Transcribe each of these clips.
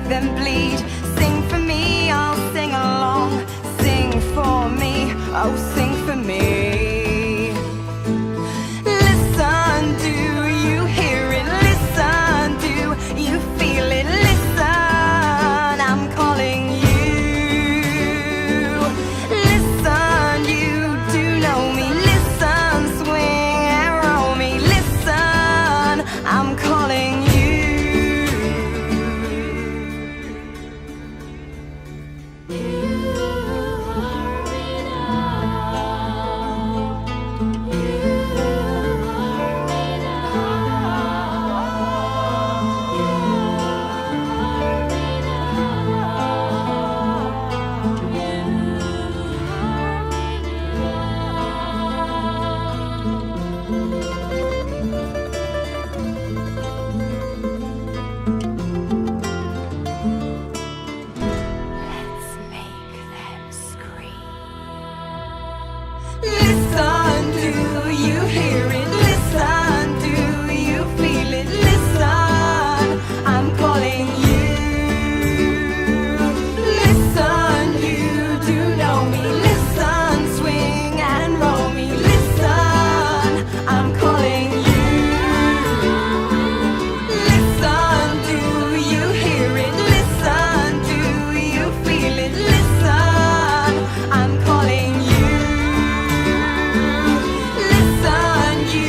them bleed. Sing for me, I'll sing along. Sing for me, oh sing for me. Listen, do you hear it? Listen, do you feel it? Listen, I'm calling you. Listen, you do know me. Listen, swing and roll me. Listen, I'm calling you. Listen, do you hear it? Listen, do you feel it? Listen, I'm calling you. Listen, you do know me. Listen, swing and roll me. Listen, I'm calling you. Listen, do you hear it? Listen, do you feel it? Listen, I'm calling you. Listen, you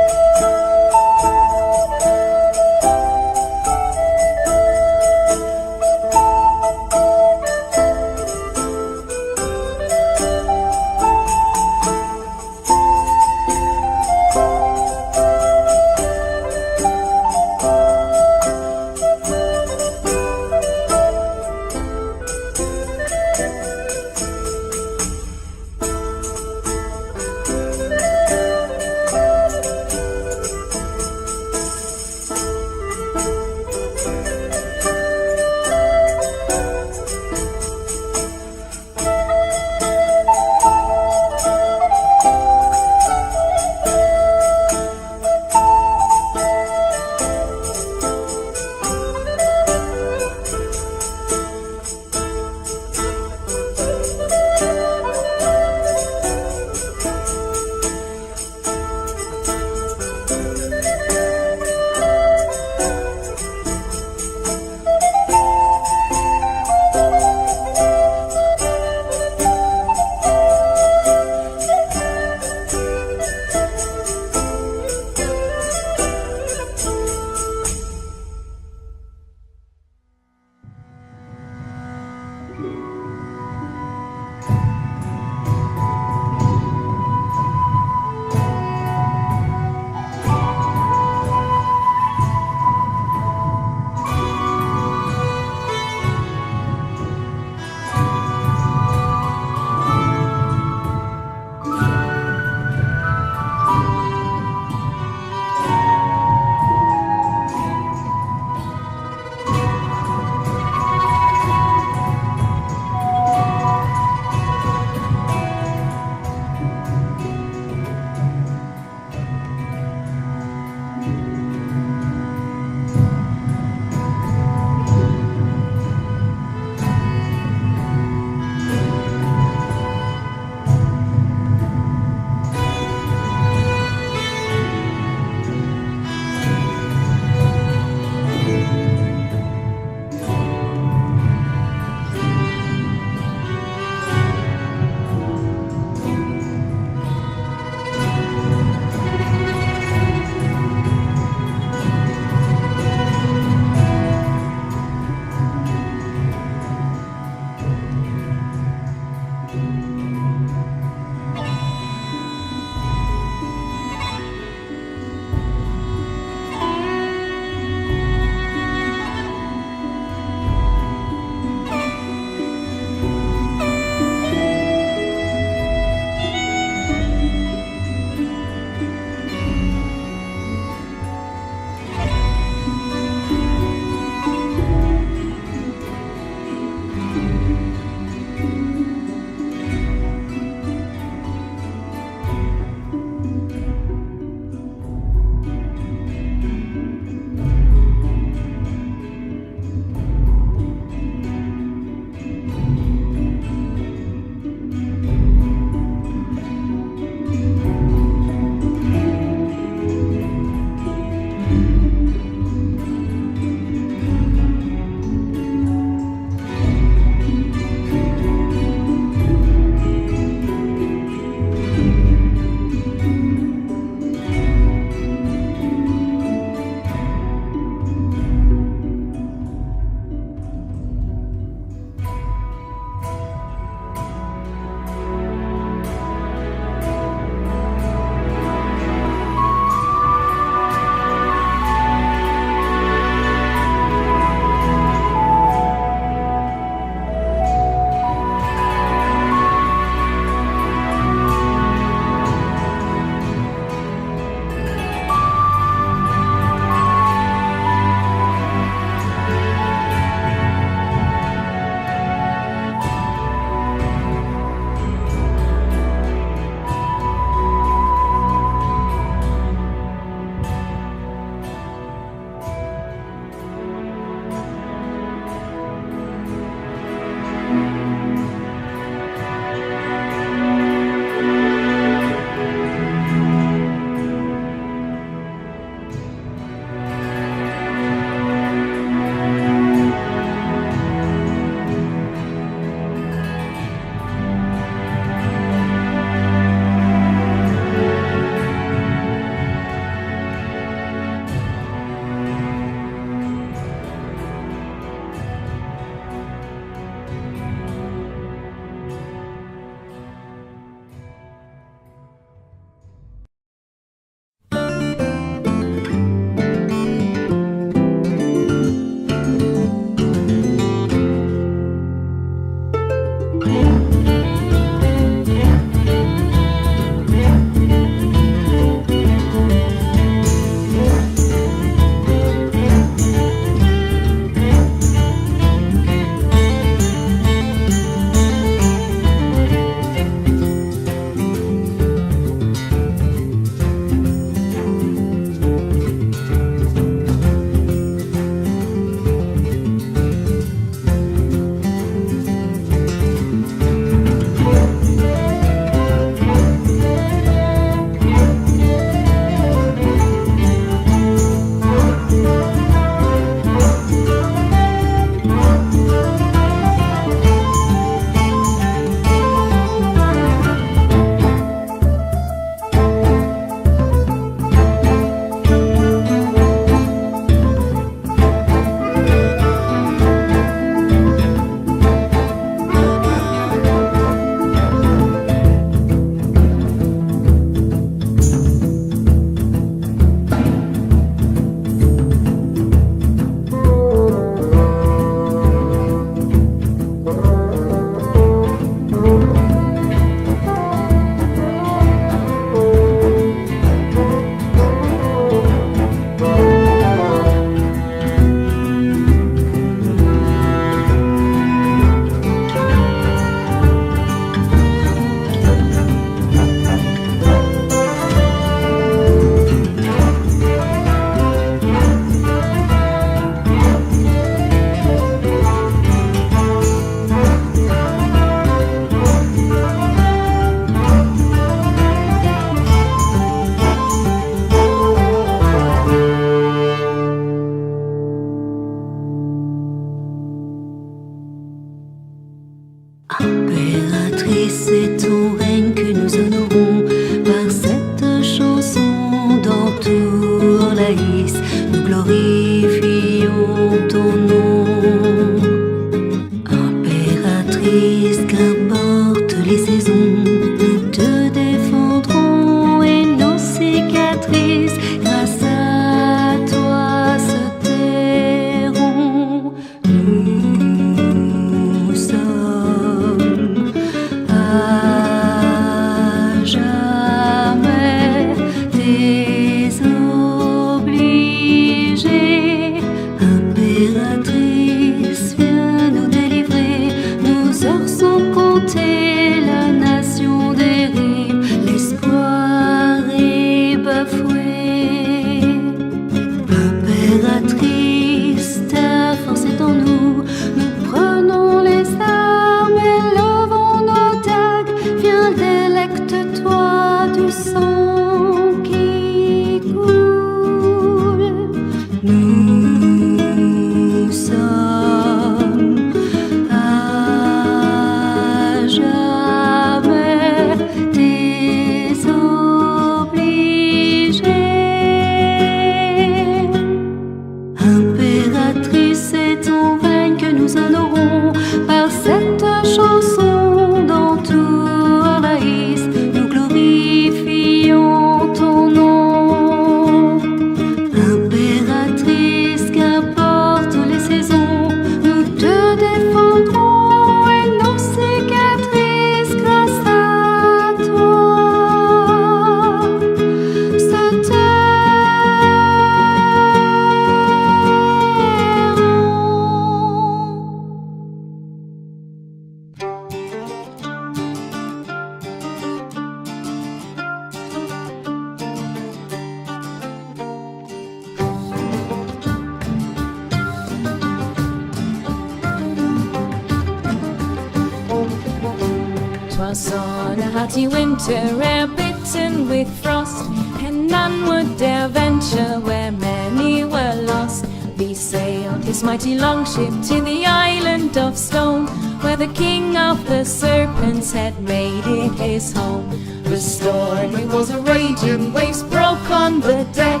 'twas on a hearty winter air bitten with frost, and none would dare venture where many were lost. He sailed his mighty longship to the island of stone, where the king of the serpents had made it his home. The storm, it was a raging, waves broke on the deck.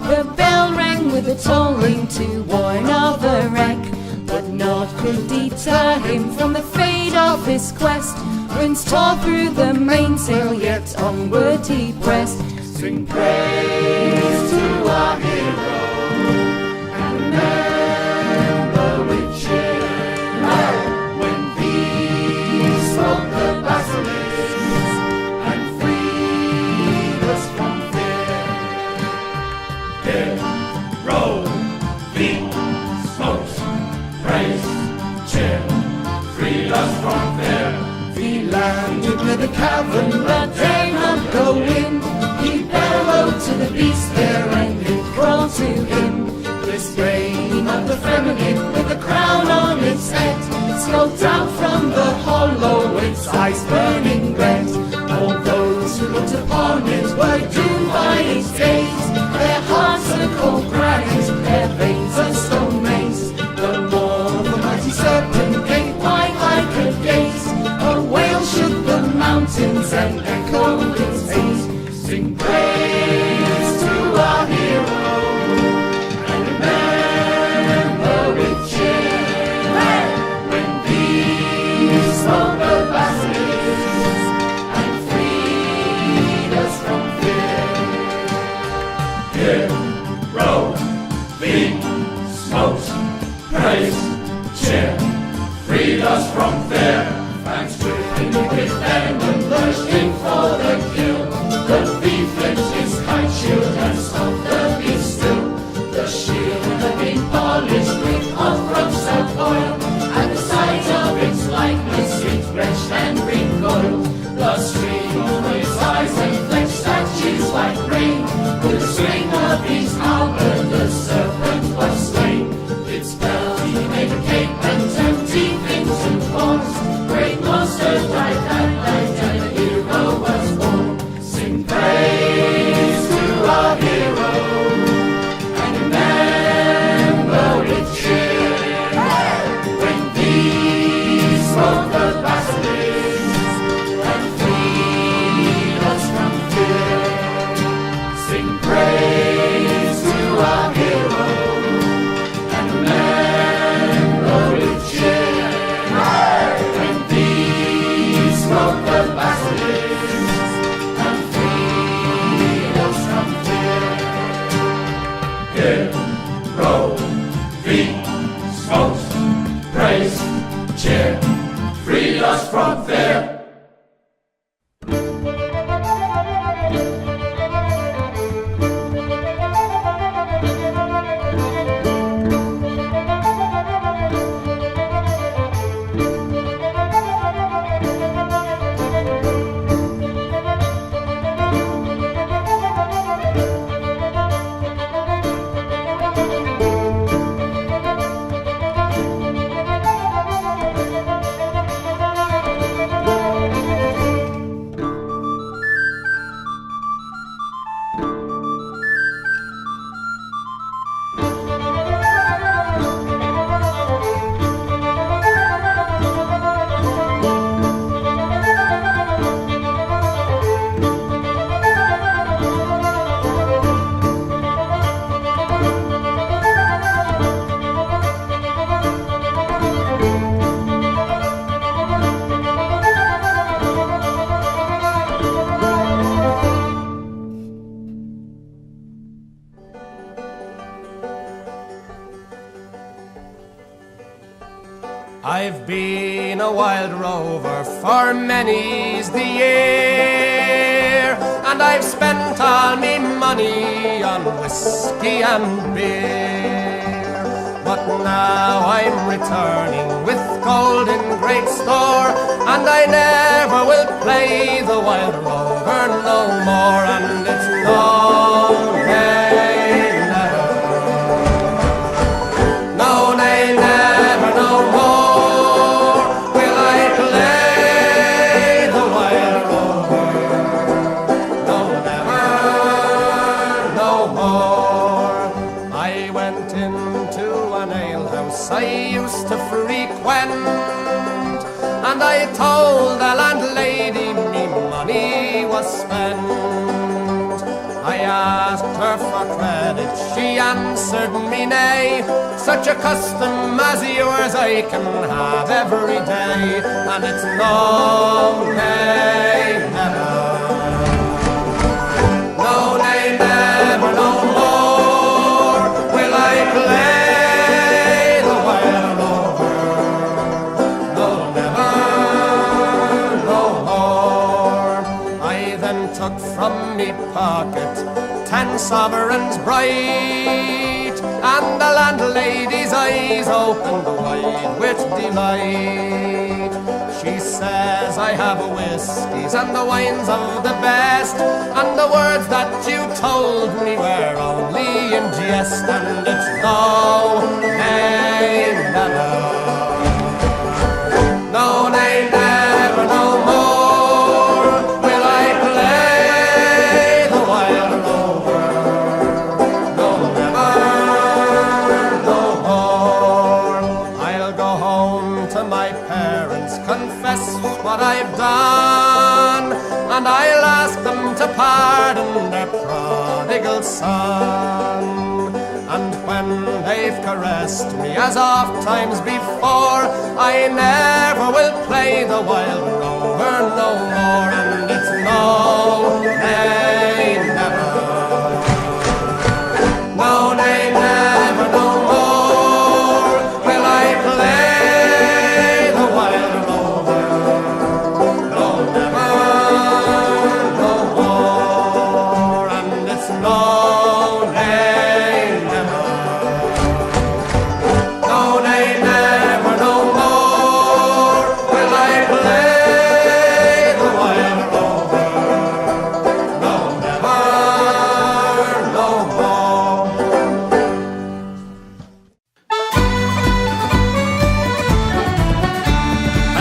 The bell rang with a tolling to warn of a wreck. But naught could deter him from the fate of his quest. Winds tore through the mainsail, yet onward he pressed. Sing praise to our hero, and remember with cheer when these smote the basilisks and freed us from fear. Hero, we smote, praise, cheer, freed us from fear. We landed with a cavern, but dare not go in. He bellowed to the beast there, and it crawled to him. This brain of the feminine, with a crown on its head, scoped out from the hollow, its eyes burning red. All those who looked upon it were doomed by its gaze. Their hearts are cold granite, their veins are stone maze. The more the mighty serpent gaped wide like a gaze. A wail shook the mountains and echoed its haze. Sing praise to our hero, and remember with cheer when these smote the basilisks and freed us from fear. Hero, we smote, praise, cheer, freed us from fear. Thanks to him with venom bursting for the kill. The thief lifts his kite shield and smote the beast still. The shield had been polished with roughs of oil, and the sight of its likeness it wrenched and recoiled. The stream over his eyes and flesh statues like rain. With the swing of his halberd the serpent was slain. Its spell he made a cape and turned teeth into horns. Great monsters died that night and a hero was born. Sing praise to our hero, and remember with cheer when these smote the basilisks and freed us from fear. Sing praise to our hero, and remember with cheer when these smote the basilisks and freed us from fear. Hero, we smote, praise, cheer, freed us from fear. I've been a wild rover for many's the year, and I've spent all me money on whiskey and beer. But now I'm returning with gold in great store, and I never will play the wild rover no more. And it's no, nay, never, no, nay, never, no more will I play the wild I told the landlady me money was spent. I asked her for credit, she answered me nay. Such a custom as yours I can have every day, and it's no, nay, never. No, nay, never, no more will I play the wild over. No, never, no more. I then took from me pocket 10 sovereigns bright, and the landlady's eyes opened wide with delight. She says, I have whiskies and the wines of the best, and the words that you told me were only in jest, and it's no, nay, never. No, nay, never, no more will I play the wild over. No, never, no more. I'll go home to my parents, confess what I've done, and I'll ask them to pardon their prodigal son. And when they've caressed me as oft times before, I never will play the wild rover no more, and it's no, nay, never. No, nay, never, no more will I play the wild rover. No, never, no more, and it's no, nay, never. No, nay, never, no more will I play the wild rover. No, never, no more.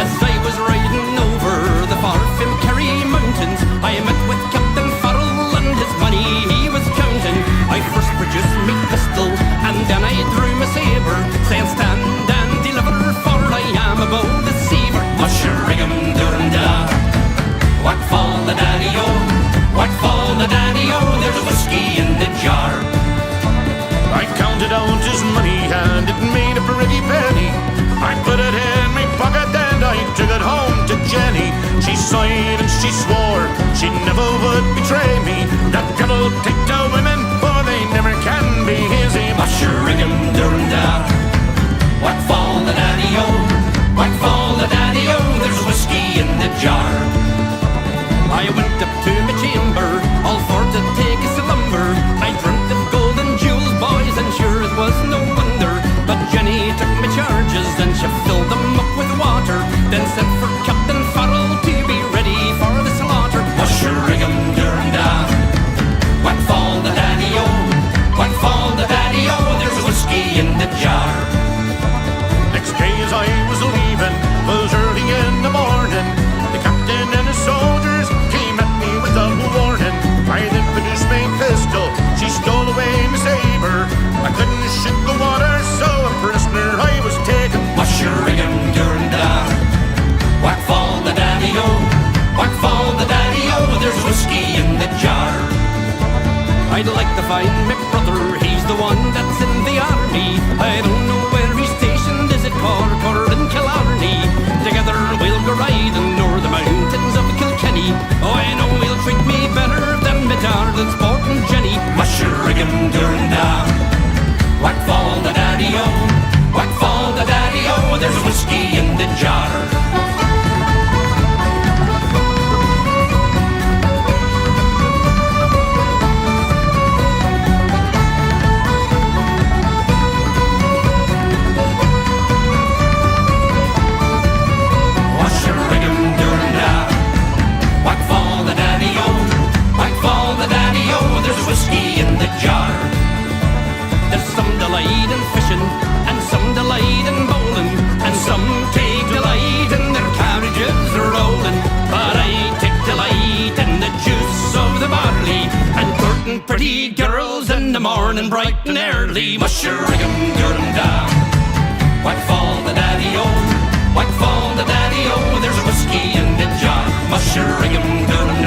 As I was riding over the far Kerry mountains, I met with Captain Farrell and his money he was counting. I first produced me pistol and then I drew my sabre, saying stand and deliver, for I am a bow deceiver. Mushroom Duranda, what fall the daddy-o, what fall the daddy-o, there's whiskey in the jar. I counted out his money and it made a pretty penny. I put it in my pocket and I took it home to Jenny. She sighed and she swore she never would betray me. That devil take to women, for they never can be easy. Mushroom Duranda, what fall the daddy-o, what fall the daddy-o, there's whiskey in the jar. I went up to my chamber, all for to take a slumber. I dreamt of golden jewels, boys, and sure it was no wonder. But Jenny took my charges and she filled them up with water, then sent for Captain Farrell to be ready for the slaughter. Mushroom Duranda, what fall the daddy-o, what fall the daddy-o, there's whiskey in the jar. Next day as I was leaving, was early in the morning, the captain and his soldiers came at me with a warning. I then produced my pistol, she stole away my sabre. I couldn't shoot the water, so a prisoner I was taken. Mushroom Duranda, what fall the daddy-o, what fall the daddy-o, there's whiskey in the jar. I'd like to find my brother, he's the one that's in the army. I don't know where he's stationed, is it Cork or in Killarney? Together we'll go riding o'er the mountains of Kilkenny. Oh, I know he'll treat me better than my darling sporting Jenny. Mushroom Duranda, what fall the daddy-o, what fall the daddy-o, there's whiskey in the jar. Whiskey in the jar. There's some delight in fishing, and some delight in bowling, and some take delight in their carriages rolling. But I take delight in the juice of the barley, and courting pretty girls in the morning bright and early. Mushroom Duranda, what fall the daddy-o, what fall the daddy-o, there's a whiskey in the jar. Mushroom,